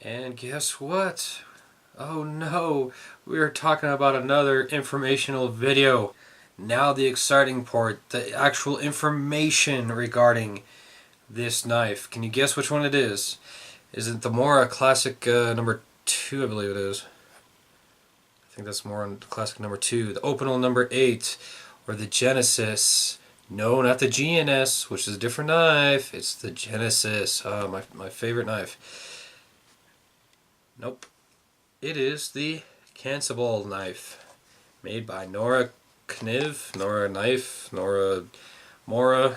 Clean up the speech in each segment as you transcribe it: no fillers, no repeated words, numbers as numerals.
And guess what? Oh no, we are talking about another informational video. Now the exciting part, the actual information regarding this knife. Can you guess which one it is? Is it the Mora Classic number 2, I believe it is. I think that's Mora Classic number 2. The Opinel number 8. Or the Genesis. No, not the GNS, which is a different knife. It's the Genesis. My favorite knife. Nope. It is the Kansbol knife. Made by Morakniv, Mora,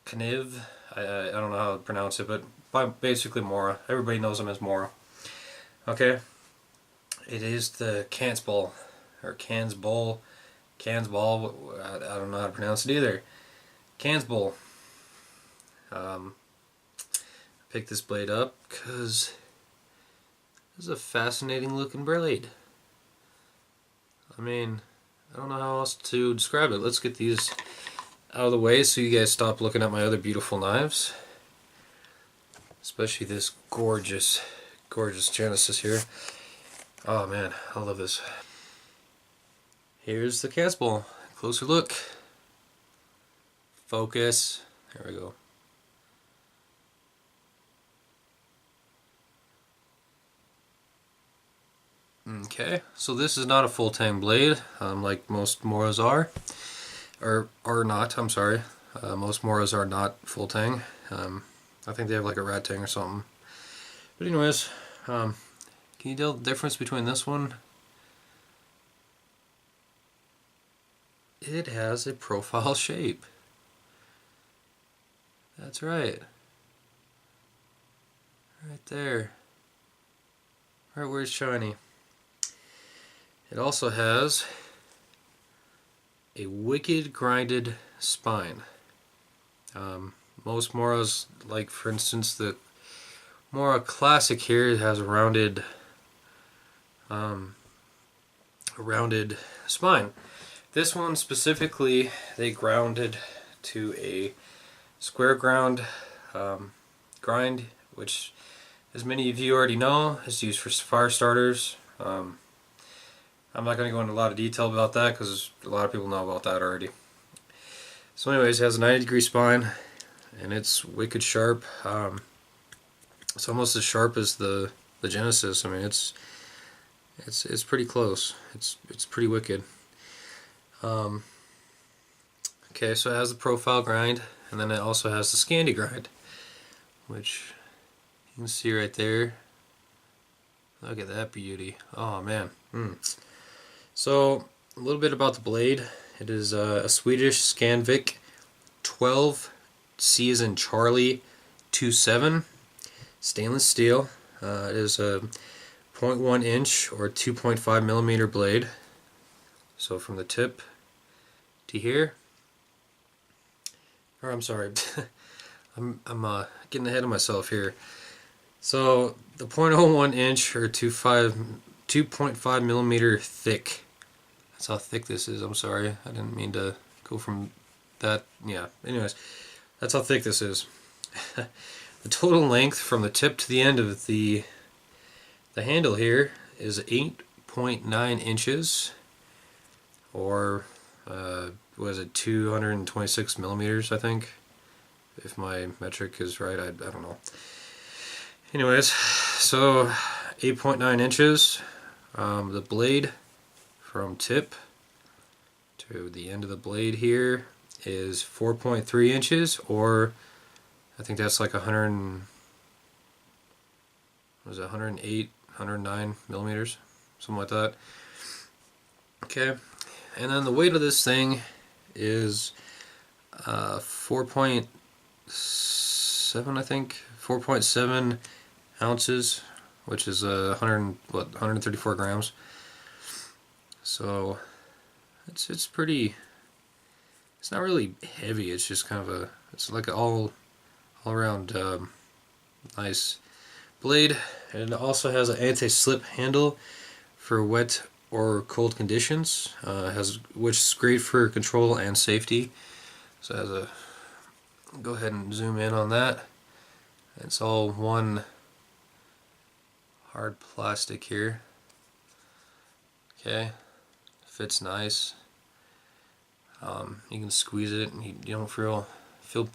Kniv. I don't know how to pronounce it, but basically Mora. Everybody knows him as Mora. Okay. It is the Kansbol, or Kansbol, I don't know how to pronounce it either. Kansbol. Picked this blade up because this is a fascinating looking blade. I mean, I don't know how else to describe it. Let's get these out of the way so you guys stop looking at my other beautiful knives. Especially this gorgeous Genesis here. Oh man, I love this. Here's the Kansbol. Closer look. Focus. There we go. Okay, so this is not a full tang blade, like most Moras are. Or are not, I'm sorry. Most Moras are not full tang. I think they have like a rat tang or something. But anyways, can you tell the difference between this one? It has a profile shape. That's right. Right there. Right where it's shiny. It also has a wicked grinded spine. Most Moras, like for instance the Mora Classic here, it has a rounded spine. This one specifically, they grounded to a square grind, which, as many of you already know, is used for fire starters. I'm not going to go into a lot of detail about that because a lot of people know about that already. So anyways, it has a 90-degree spine and it's wicked sharp. It's almost as sharp as the Genesis. I mean, it's pretty close. It's pretty wicked. Okay, so it has the profile grind, and then it also has the Scandi grind, which you can see right there. Look at that beauty. Oh man. So a little bit about the blade. It is a Swedish Scanvik 12 C as in Charlie 27 stainless steel. It is a 0.1 inch or 2.5 millimeter blade. So from the tip to here, or I'm sorry, I'm getting ahead of myself here. So the 0.01 inch or 2.5 millimeter thick. That's how thick this is. I'm sorry, I didn't mean to go from that. Yeah. Anyways, that's how thick this is. The total length from the tip to the end of the handle here is 8.9 inches, or was it 226 millimeters, I think, if my metric is right. I don't know. Anyways, so 8.9 inches. The blade from tip to the end of the blade here is 4.3 inches, or I think that's like 108, 109 millimeters, something like that. Okay, and then the weight of this thing is 4.7, I think, 4.7 ounces, which is 134 grams. So it's pretty. It's not really heavy. It's just kind of it's like an all around nice blade. And it also has an anti-slip handle for wet or cold conditions. Which is great for control and safety. So it has a. Go ahead and zoom in on that. It's all one hard plastic here. Okay, fits nice. You can squeeze it and you don't feel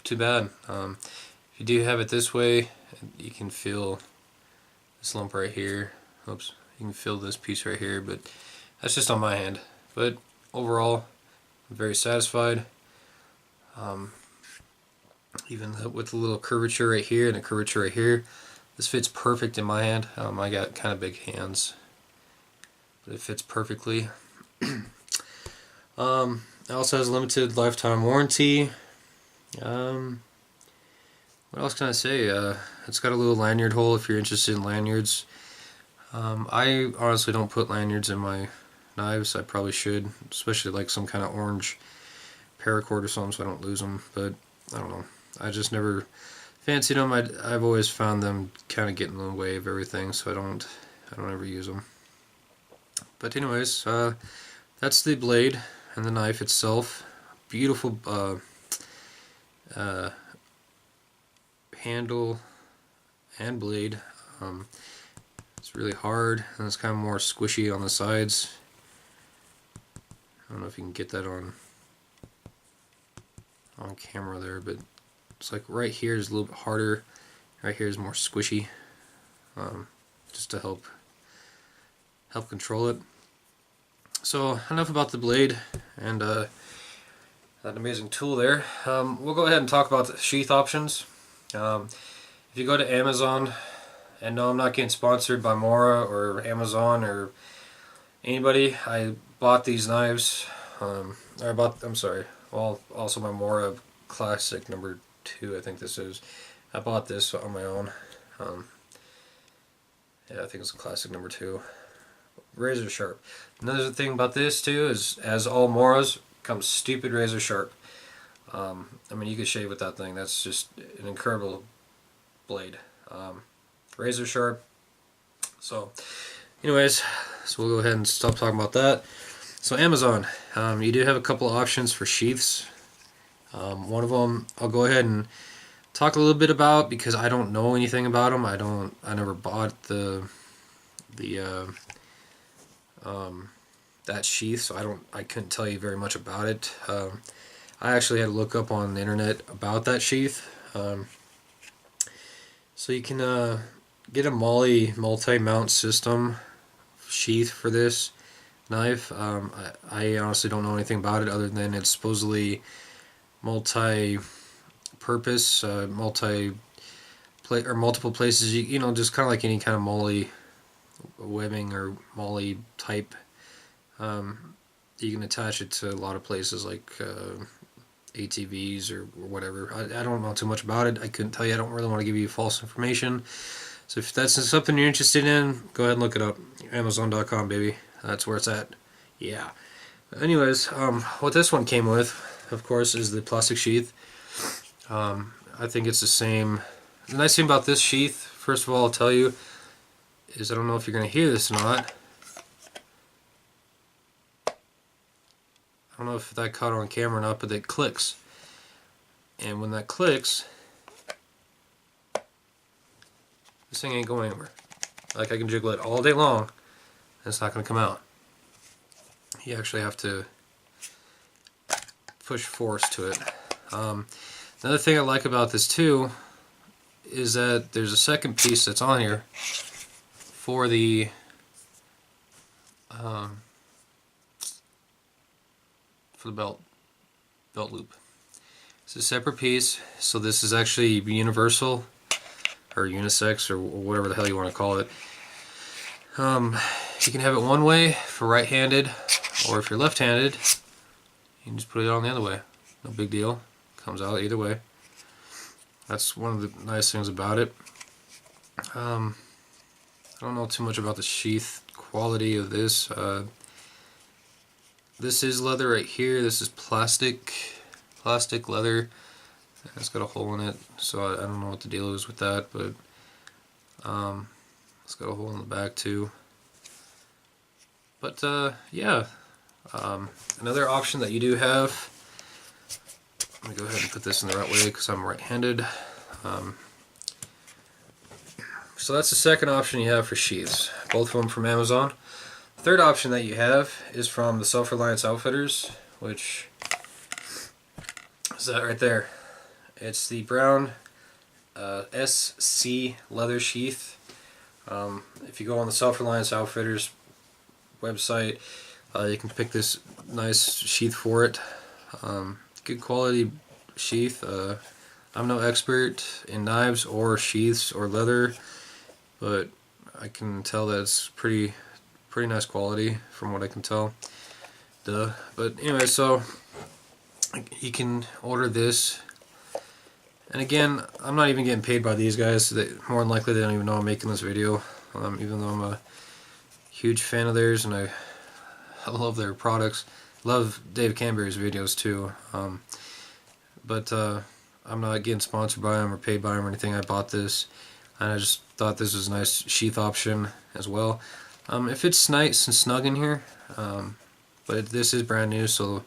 too bad. If you do have it this way, you can feel this lump right here. Oops, you can feel this piece right here, but that's just on my hand. But overall, I'm very satisfied. Even with the little curvature right here and the curvature right here, this fits perfect in my hand. I got kind of big hands, but it fits perfectly. It also has a limited lifetime warranty. What else can I say? It's got a little lanyard hole if you're interested in lanyards. I honestly don't put lanyards in my knives. I probably should, especially like some kind of orange paracord or something, so I don't lose them. But I don't know. I just never fancied them. I've always found them kind of getting in the way of everything, so I don't ever use them. But anyways, that's the blade and the knife itself. Beautiful handle and blade. It's really hard and it's kind of more squishy on the sides. I don't know if you can get that on camera there, but it's like right here is a little bit harder. Right here is more squishy, just to help control it. So enough about the blade and that amazing tool there. We'll go ahead and talk about the sheath options. If you go to Amazon, and no, I'm not getting sponsored by Mora or Amazon or anybody. I bought these knives. I'm sorry. Well, also my Mora Classic number 2, I think this is. I bought this on my own. Yeah, I think it's a Classic number 2. Razor sharp. Another thing about this too is, as all Moras, comes stupid razor sharp. I mean, you could shave with that thing. That's just an incredible blade. Razor sharp. So anyways, so we'll go ahead and stop talking about that. So Amazon, you do have a couple options for sheaths. One of them I'll go ahead and talk a little bit about because I don't know anything about them. I never bought that sheath, so I couldn't tell you very much about it. I actually had to look up on the internet about that sheath. So you can get a multi-mount system sheath for this knife. I honestly don't know anything about it other than it's supposedly multi-purpose, multiple places. You know, just kind of like any kind of MOLLE webbing or MOLLE type. You can attach it to a lot of places like ATVs or whatever. I don't know too much about it. I couldn't tell you. I don't really want to give you false information. So if that's something you're interested in, go ahead and look it up. Amazon.com, baby. That's where it's at. Yeah. Anyways, what this one came with, of course, is the plastic sheath. I think it's the same. The nice thing about this sheath, first of all, I'll tell you, is I don't know if you're going to hear this or not. I don't know if that caught on camera or not, but it clicks. And when that clicks, this thing ain't going anywhere. Like, I can jiggle it all day long, and it's not going to come out. You actually have to push force to it. Another thing I like about this too is that there's a second piece that's on here for the belt loop. It's a separate piece, so this is actually universal or unisex or whatever the hell you want to call it. You can have it one way for right-handed, or if you're left-handed, you can just put it on the other way. No big deal. Comes out either way. That's one of the nice things about it. I don't know too much about the sheath quality of this. This is leather right here. This is plastic leather. It's got a hole in it, so I don't know what the deal is with that, but it's got a hole in the back too. But yeah, another option that you do have. Let me go ahead and put this in the right way because I'm right-handed. So that's the second option you have for sheaths, both of them from Amazon. The third option that you have is from the Self-Reliance Outfitters, which is that right there. It's the brown SC leather sheath. If you go on the Self-Reliance Outfitters website, you can pick this nice sheath for it. Good quality sheath. I'm no expert in knives or sheaths or leather, but I can tell that it's pretty nice quality from what I can tell. But anyway, so you can order this. And again, I'm not even getting paid by these guys. More than likely they don't even know I'm making this video, even though I'm a huge fan of theirs and I love their products. Love Dave Canberry's videos too. But I'm not getting sponsored by them or paid by them or anything. I bought this and I just thought this was a nice sheath option as well. It fits nice and snug in here, but this is brand new, so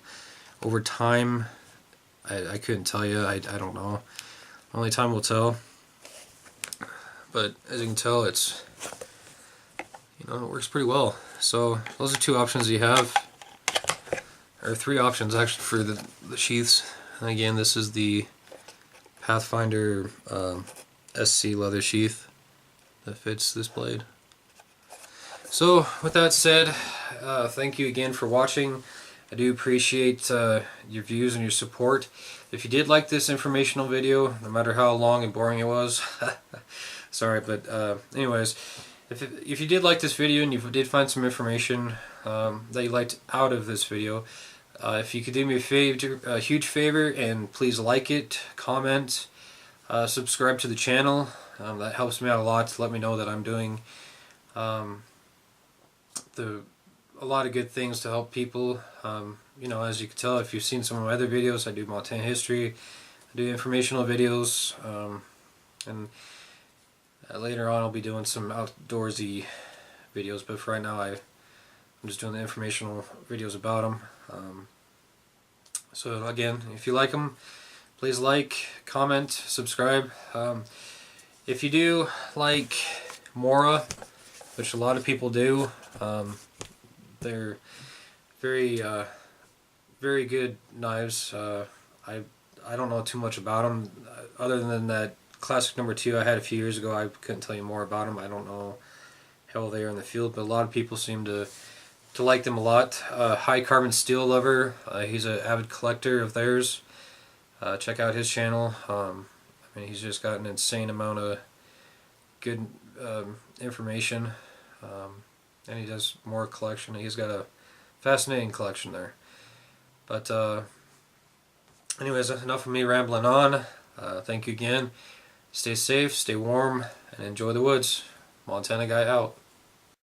over time I couldn't tell you. I don't know. Only time will tell. But as you can tell, it works pretty well. So those are two options you have, or three options actually for the sheaths. And again, this is the Pathfinder SC leather sheath that fits this blade. So with that said, thank you again for watching. I do appreciate your views and your support. If you did like this informational video, no matter how long and boring it was, sorry, but anyways, if you did like this video and you did find some information that you liked out of this video, if you could do me a huge favor and please like it, comment, subscribe to the channel. That helps me out a lot to let me know that I'm doing a lot of good things to help people. As you can tell, if you've seen some of my other videos, I do Montana history, I do informational videos, and later on I'll be doing some outdoorsy videos, but for right now I'm just doing the informational videos about them. So again, if you like them, please like, comment, subscribe. If you do like Mora, which a lot of people do, they're very good knives. I don't know too much about them other than that classic number 2 I had a few years ago. I couldn't tell you more about them. I don't know how well they are in the field, but a lot of people seem to like them a lot. High Carbon Steel lover, he's an avid collector of theirs. Check out his channel. He's just got an insane amount of good information, and he does more collection. He's got a fascinating collection there. But anyways, enough of me rambling on. Thank you again. Stay safe, stay warm, and enjoy the woods. Montana Guy out.